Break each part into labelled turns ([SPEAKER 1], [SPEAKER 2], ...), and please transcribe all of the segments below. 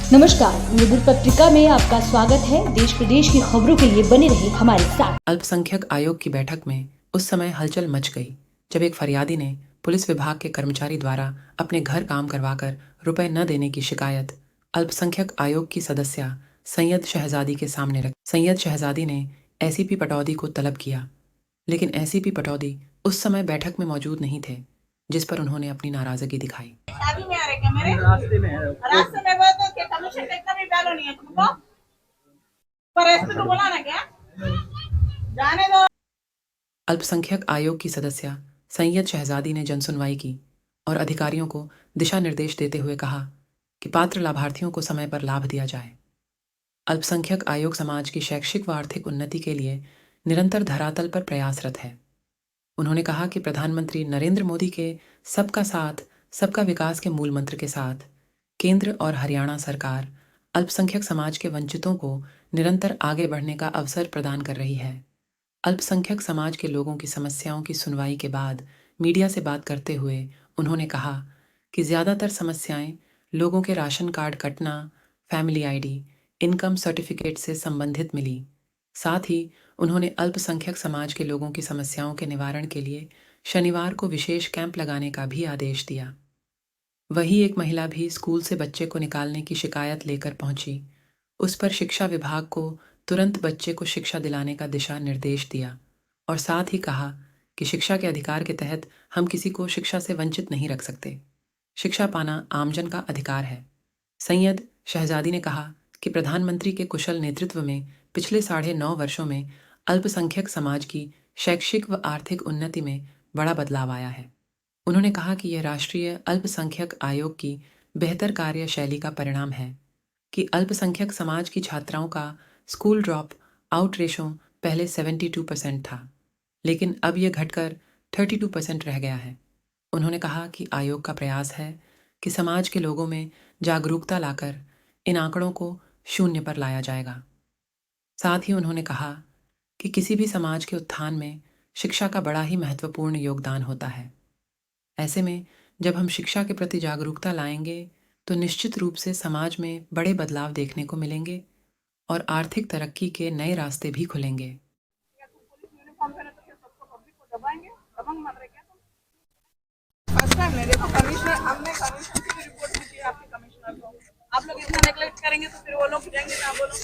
[SPEAKER 1] नमस्कार, मृदुल पत्रिका में आपका स्वागत है। देश प्रदेश की खबरों के लिए बने रहे हमारे साथ।
[SPEAKER 2] अल्पसंख्यक आयोग की बैठक में उस समय हलचल मच गई जब एक फरियादी ने पुलिस विभाग के कर्मचारी द्वारा अपने घर काम करवाकर रुपए न देने की शिकायत अल्पसंख्यक आयोग की सदस्या सैयद शहजादी के सामने रखी। सैयद शहजादी ने एसीपी पटौदी को तलब किया, लेकिन एसीपी पटौदी उस समय बैठक में मौजूद नहीं थे, जिस पर उन्होंने अपनी नाराजगी दिखाई।
[SPEAKER 3] शादी में आ रहे क्या मेरे? रास्ते में है। रास्ते में वो तो क्या कमीशन का इतना भी वैल्यू नहीं है तुमको? पर एसपी को बोला ना क्या? जाने दो।
[SPEAKER 2] अल्पसंख्यक आयोग की सदस्या सैयद शहजादी ने जनसुनवाई की और अधिकारियों को दिशा निर्देश देते हुए कहा कि पात्र लाभार्थियों को समय पर लाभ दिया जाए। अल्पसंख्यक आयोग समाज की शैक्षिक व आर्थिक उन्नति के लिए निरंतर धरातल पर प्रयासरत है। उन्होंने कहा कि प्रधानमंत्री नरेंद्र मोदी के सबका साथ सबका विकास के मूल मंत्र के साथ केंद्र और हरियाणा सरकार अल्पसंख्यक समाज के वंचितों को निरंतर आगे बढ़ने का अवसर प्रदान कर रही है। अल्पसंख्यक समाज के लोगों की समस्याओं की सुनवाई के बाद मीडिया से बात करते हुए उन्होंने कहा कि ज़्यादातर समस्याएं लोगों के राशन कार्ड कटना, फैमिली आईडी, इनकम सर्टिफिकेट से संबंधित मिली। साथ ही उन्होंने अल्पसंख्यक समाज के लोगों की समस्याओं के निवारण के लिए शनिवार को विशेष कैंप लगाने का भी आदेश दिया। वहीं एक महिला भी स्कूल से बच्चे को निकालने की शिकायत लेकर पहुंची। उस पर शिक्षा विभाग को तुरंत बच्चे को शिक्षा दिलाने का दिशा निर्देश दिया और साथ ही कहा कि शिक्षा के अधिकार के तहत हम किसी को शिक्षा से वंचित नहीं रख सकते। शिक्षा पाना आमजन का अधिकार है। सैयद शहजादी ने कहा कि प्रधानमंत्री के कुशल नेतृत्व में पिछले 9.5 वर्षों में अल्पसंख्यक समाज की शैक्षिक व आर्थिक उन्नति में बड़ा बदलाव आया है। उन्होंने कहा कि यह राष्ट्रीय अल्पसंख्यक आयोग की बेहतर कार्यशैली का परिणाम है कि अल्पसंख्यक समाज की छात्राओं का स्कूल ड्रॉप आउट रेशो पहले 72% था, लेकिन अब यह घटकर 32% रह गया है। उन्होंने कहा कि आयोग का प्रयास है कि समाज के लोगों में जागरूकता लाकर इन आंकड़ों को शून्य पर लाया जाएगा। साथ ही उन्होंने कहा कि किसी भी समाज के उत्थान में शिक्षा का बड़ा ही महत्वपूर्ण योगदान होता है। ऐसे में जब हम शिक्षा के प्रति जागरूकता लाएंगे तो निश्चित रूप से समाज में बड़े बदलाव देखने को मिलेंगे और आर्थिक तरक्की के नए रास्ते भी खुलेंगे।
[SPEAKER 3] पुलिस यूनिफॉर्म पहने तो क्या सबको पब्लिक को दबाएंगे? दबंग मान रहे क्या तुम? फर्स्ट टाइम नहीं देखो कमिश्नर, हमने कमिश्नर की भी रिपोर्ट दी थी आपके कमिश्नर को। आप लोग इतना नेग्लेक्ट करेंगे तो फिर वो लोग जाएंगे ना बोलो।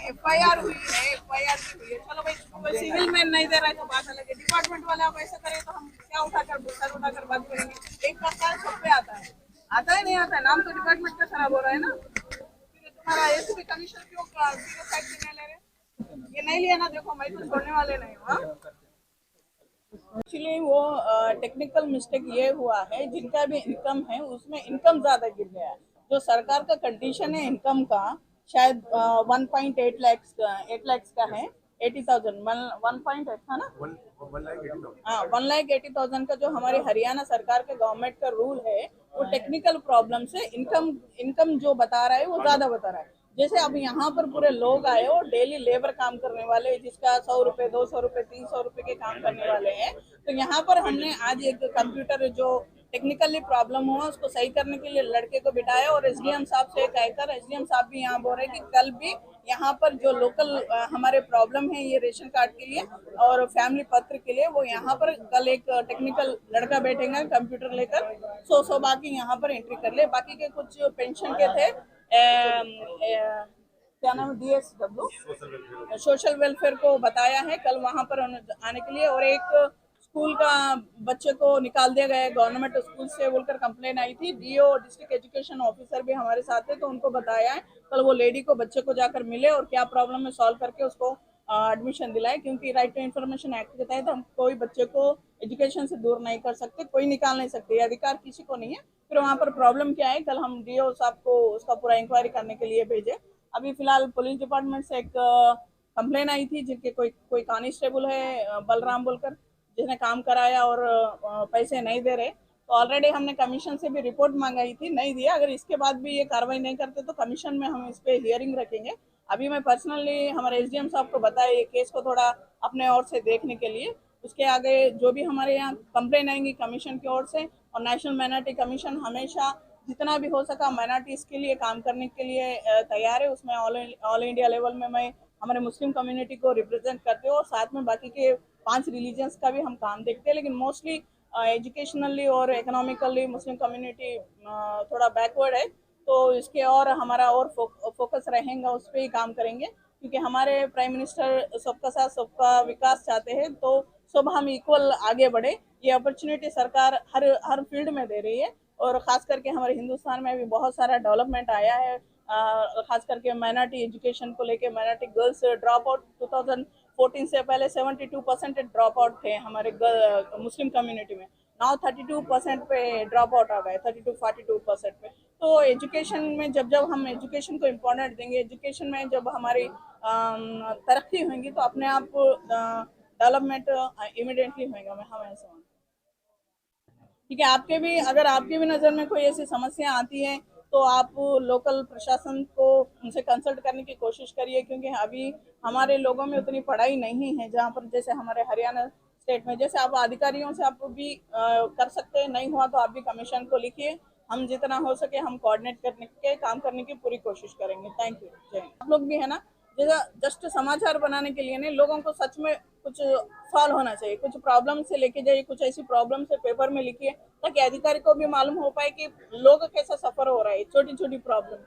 [SPEAKER 3] एफआईआर हुई है, एफआईआर भी हुई है। चलो भाई, कोई सिविल मैन नहीं दे रहा है तो बात अलग है। डिपार्टमेंट वाले आप ऐसा करें तो हम क्या उठाकर बात करेंगे? एक का ख्याल सब पे आता है, आता है नहीं आता है, नाम तो डिपार्टमेंट का खराब हो रहा है ना। फिर तुम्हारा एसीपी कमीशन क्यों जीरो फैक्ट नहीं ले रहे? ये नहीं लिया ना, देखो मैं तो छोड़ने वाले नहीं हूँ। एक्चुअली वो टेक्निकल मिस्टेक ये हुआ है, जिनका भी इनकम है उसमें इनकम ज्यादा गिर गया है। जो सरकार का कंडीशन है इनकम का, शायद 1.8 लैक्स 8 लैक्स का है, 80,000 1.8 था ना, 1,80,000 का जो हमारे हरियाणा सरकार के गवर्नमेंट का रूल है, वो टेक्निकल प्रॉब्लम से इनकम इनकम जो बता रहा है वो ज्यादा बता रहा है। जैसे अब यहाँ पर पूरे लोग आए और डेली लेबर काम करने वाले, जिसका 100 रुपए 200 रुपए 300 रुपए के काम करने वाले हैं, तो यहाँ पर हमने आज एक कंप्यूटर जो टेक्निकली प्रॉब्लम हुआ उसको सही करने के लिए लड़के को बिठाया और एसडीएम साहब से कहकर, एसडीएम साहब भी यहाँ बोल रहे हैं कि कल भी यहाँ पर जो लोकल हमारे प्रॉब्लम है ये रेशन कार्ड के लिए और फैमिली पत्र के लिए, वो यहाँ पर कल एक टेक्निकल लड़का बैठेगा कंप्यूटर लेकर, 100 बाकी यहाँ पर एंट्री कर ले। बाकी के कुछ पेंशन के थे, क्या नाम है, DSW सोशल वेलफेयर को बताया है कल वहां पर आने के लिए। और एक स्कूल का बच्चे को निकाल दिया गया है गवर्नमेंट स्कूल से बोलकर कंप्लेन आई थी। डीओ डिस्ट्रिक्ट एजुकेशन ऑफिसर भी हमारे साथ थे, तो उनको बताया है कल वो लेडी को बच्चे को जाकर मिले और क्या प्रॉब्लम है सॉल्व करके उसको एडमिशन दिलाए, क्योंकि राइट टू इन्फॉर्मेशन एक्ट के तहत हम कोई बच्चे को एजुकेशन से दूर नहीं कर सकते, कोई निकाल नहीं सकते, ये अधिकार किसी को नहीं है। फिर वहाँ पर प्रॉब्लम क्या है, कल हम डीओ साहब को उसका पूरा इंक्वायरी करने के लिए भेजे। अभी फिलहाल पुलिस डिपार्टमेंट से एक कंप्लेन आई थी, जिनके कोई कांस्टेबल है बलराम बोलकर, जिसने काम कराया और पैसे नहीं दे रहे, तो ऑलरेडी हमने कमीशन से भी रिपोर्ट मंगाई थी, नहीं दिया। अगर इसके बाद भी ये कार्रवाई नहीं करते तो कमीशन में हम इस पे हियरिंग रखेंगे। अभी मैं पर्सनली हमारे एसडीएम साहब को बताया ये केस को थोड़ा अपने ओर से देखने के लिए। उसके आगे जो भी हमारे यहाँ कंप्लेन आएंगी कमीशन की ओर से, और नेशनल माइनॉरिटी कमीशन हमेशा जितना भी हो सका माइनॉरिटीज़ के लिए काम करने के लिए तैयार है। उसमें ऑल इंडिया लेवल में मैं हमारे मुस्लिम कम्युनिटी को रिप्रेजेंट करते हूँ और साथ में बाकी के 5 रिलीजन्स का भी हम काम देखते हैं, लेकिन मोस्टली एजुकेशनली और इकोनॉमिकली मुस्लिम कम्युनिटी थोड़ा बैकवर्ड है। तो इसके और हमारा और फोकस रहेगा, उस पर ही काम करेंगे, क्योंकि हमारे प्राइम मिनिस्टर सबका साथ सबका विकास चाहते हैं। तो सब हम इक्वल आगे बढ़े, ये अपॉर्चुनिटी सरकार हर फील्ड में दे रही है। और ख़ास करके हमारे हिंदुस्तान में भी बहुत सारा डेवलपमेंट आया है, ख़ास करके माइनॉरिटी एजुकेशन को लेके। माइनॉरिटी गर्ल्स ड्रॉप आउट 2014 से पहले 72% ड्रॉप आउट थे हमारे मुस्लिम कम्युनिटी में। नाउ 32% पे ड्रॉप आउट आ गए, 32-42% पे। तो एजुकेशन में जब हम एजुकेशन को इम्पोर्टेंट देंगे, एजुकेशन में जब हमारी तरक्की होगी तो अपने आप डेवलपमेंट इमिडिएटली होगा। मैं हम ऐसा मानते हैं। ठीक है, अगर आपके भी नज़र में कोई ऐसी समस्या आती है तो आप लोकल प्रशासन को उनसे कंसल्ट करने की कोशिश करिए, क्योंकि अभी हमारे लोगों में उतनी पढ़ाई नहीं है। जहाँ पर जैसे हमारे हरियाणा स्टेट में, जैसे आप अधिकारियों से आप भी कर सकते हैं, नहीं हुआ तो आप भी कमीशन को लिखिए। हम जितना हो सके हम कोऑर्डिनेट करने के काम करने की पूरी कोशिश करेंगे। Thank you. जय हिंद। आप लोग भी है ना, जस्ट समाचार बनाने के लिए नहीं, लोगों को सच में कुछ सॉल्व होना चाहिए। कुछ प्रॉब्लम से लेके जाइए, कुछ ऐसी प्रॉब्लम से पेपर में लिखिए, ताकि अधिकारी को भी मालूम हो पाए कि लोग कैसा सफर हो रहा है छोटी छोटी प्रॉब्लम।